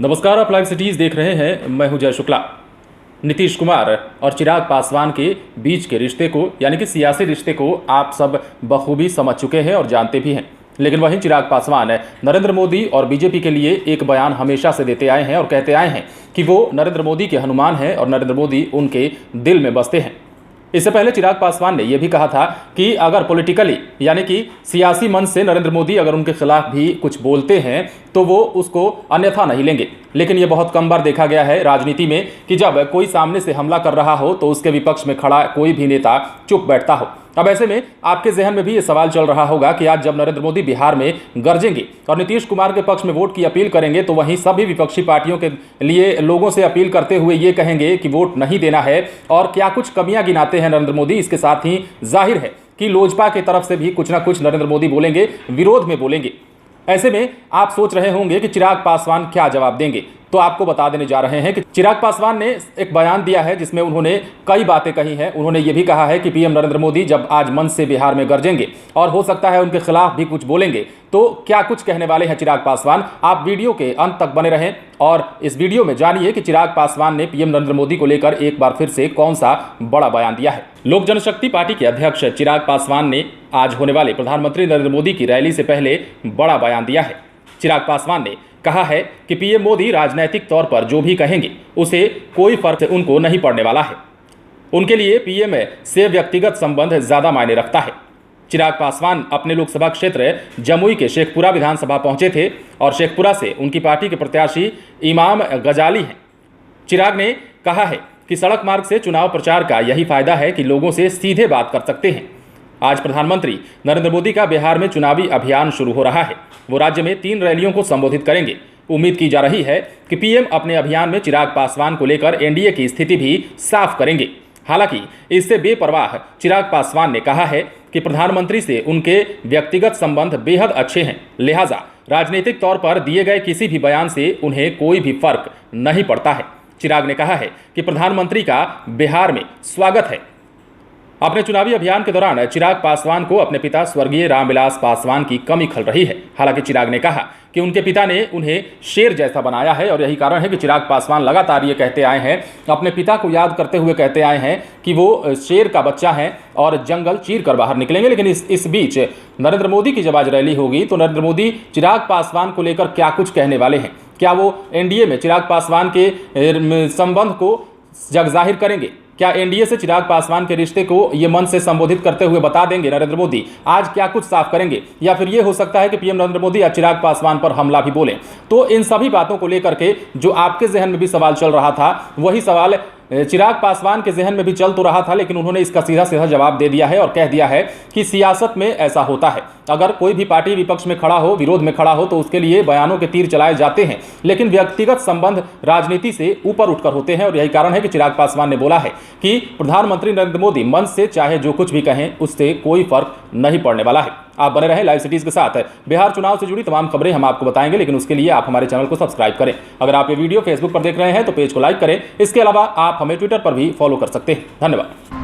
नमस्कार, आप live cities देख रहे हैं। मैं हूं जय शुक्ला। नीतीश कुमार और चिराग पासवान के बीच के रिश्ते को यानी कि सियासी रिश्ते को आप सब बखूबी समझ चुके हैं और जानते भी हैं। लेकिन वहीं चिराग पासवान नरेंद्र मोदी और बीजेपी के लिए एक बयान हमेशा से देते आए हैं और कहते आए हैं कि वो नरेंद्र मोदी के हनुमान हैं और नरेंद्र मोदी उनके दिल में बसते हैं। इससे पहले चिराग पासवान ने यह भी कहा था कि अगर पॉलिटिकली यानी कि सियासी मंच से नरेंद्र मोदी अगर उनके खिलाफ भी कुछ बोलते हैं तो वो उसको अन्यथा नहीं लेंगे। लेकिन यह बहुत कम बार देखा गया है राजनीति में कि जब कोई सामने से हमला कर रहा हो तो उसके विपक्ष में खड़ा कोई भी नेता चुप बैठता हो। अब ऐसे में आपके जहन में भी ये सवाल चल रहा होगा कि आज जब नरेंद्र मोदी बिहार में गरजेंगे और नीतीश कुमार के पक्ष में वोट की अपील करेंगे तो वहीं सभी विपक्षी पार्टियों के लिए लोगों से अपील करते हुए ये कहेंगे कि वोट नहीं देना है और क्या कुछ कमियां गिनाते हैं नरेंद्र मोदी। इसके साथ ही जाहिर है कि लोजपा की तरफ से भी कुछ ना कुछ नरेंद्र मोदी बोलेंगे, विरोध में बोलेंगे। ऐसे में आप सोच रहे होंगे कि चिराग पासवान क्या जवाब देंगे, तो आपको बता देने जा रहे हैं कि चिराग पासवान ने एक बयान दिया है जिसमें उन्होंने कई बातें कही हैं। उन्होंने ये भी कहा है कि पीएम नरेंद्र मोदी जब आज मंच से बिहार में गरजेंगे और हो सकता है उनके खिलाफ भी कुछ बोलेंगे, तो क्या कुछ कहने वाले हैं चिराग पासवान। आप वीडियो के अंत तक बने रहें और इस वीडियो में जानिए कि चिराग पासवान ने पीएम नरेंद्र मोदी को लेकर एक बार फिर से कौन सा बड़ा बयान दिया है। लोक जनशक्ति पार्टी के अध्यक्ष चिराग पासवान ने आज होने वाले प्रधानमंत्री नरेंद्र मोदी की रैली से पहले बड़ा बयान दिया है। चिराग पासवान ने कहा है कि पीएम मोदी राजनीतिक तौर पर जो भी कहेंगे उसे कोई फर्क उनको नहीं पड़ने वाला है। उनके लिए पीएम से व्यक्तिगत संबंध ज्यादा मायने रखता है। चिराग पासवान अपने लोकसभा क्षेत्र जमुई के शेखपुरा विधानसभा पहुंचे थे और शेखपुरा से उनकी पार्टी के प्रत्याशी इमाम गजाली हैं। चिराग ने कहा है कि सड़क मार्ग से चुनाव प्रचार का यही फायदा है कि लोगों से सीधे बात कर सकते हैं। आज प्रधानमंत्री नरेंद्र मोदी का बिहार में चुनावी अभियान शुरू हो रहा है। वो राज्य में 3 रैलियों को संबोधित करेंगे। उम्मीद की जा रही है कि पीएम अपने अभियान में चिराग पासवान को लेकर एनडीए की स्थिति भी साफ करेंगे। हालांकि इससे बेपरवाह चिराग पासवान ने कहा है कि प्रधानमंत्री से उनके व्यक्तिगत संबंध बेहद अच्छे हैं, लिहाजा राजनीतिक तौर पर दिए गए किसी भी बयान से उन्हें कोई भी फर्क नहीं पड़ता है। चिराग ने कहा है कि प्रधानमंत्री का बिहार में स्वागत है। अपने चुनावी अभियान के दौरान चिराग पासवान को अपने पिता स्वर्गीय रामविलास पासवान की कमी खल रही है। हालांकि चिराग ने कहा कि उनके पिता ने उन्हें शेर जैसा बनाया है और यही कारण है कि चिराग पासवान लगातार ये कहते आए हैं, अपने पिता को याद करते हुए कहते आए हैं कि वो शेर का बच्चा है और जंगल चीर कर बाहर निकलेंगे। लेकिन इस बीच नरेंद्र मोदी की जब आज रैली होगी तो नरेंद्र मोदी चिराग पासवान को लेकर क्या कुछ कहने वाले हैं। क्या वो एनडीए में चिराग पासवान के संबंध को जग जाहिर करेंगे? क्या एनडीए से चिराग पासवान के रिश्ते को ये मन से संबोधित करते हुए बता देंगे नरेंद्र मोदी? आज क्या कुछ साफ करेंगे? या फिर ये हो सकता है कि पीएम नरेंद्र मोदी या चिराग पासवान पर हमला भी बोले? तो इन सभी बातों को लेकर के जो आपके जहन में भी सवाल चल रहा था, वही सवाल चिराग पासवान के जहन में भी चल तो रहा था, लेकिन उन्होंने इसका सीधा सीधा जवाब दे दिया है और कह दिया है कि सियासत में ऐसा होता है। अगर कोई भी पार्टी विपक्ष में खड़ा हो, विरोध में खड़ा हो, तो उसके लिए बयानों के तीर चलाए जाते हैं, लेकिन व्यक्तिगत संबंध राजनीति से ऊपर उठकर होते हैं। और यही कारण है कि चिराग पासवान ने बोला है कि प्रधानमंत्री नरेंद्र मोदी मंच से चाहे जो कुछ भी कहें उससे कोई फर्क नहीं पड़ने वाला है। आप बने रहें लाइव सिटीज के साथ। बिहार चुनाव से जुड़ी तमाम खबरें हम आपको बताएंगे, लेकिन उसके लिए आप हमारे चैनल को सब्सक्राइब करें। अगर आप ये वीडियो फेसबुक पर देख रहे हैं तो पेज को लाइक करें। इसके अलावा आप हमें ट्विटर पर भी फॉलो कर सकते हैं। धन्यवाद।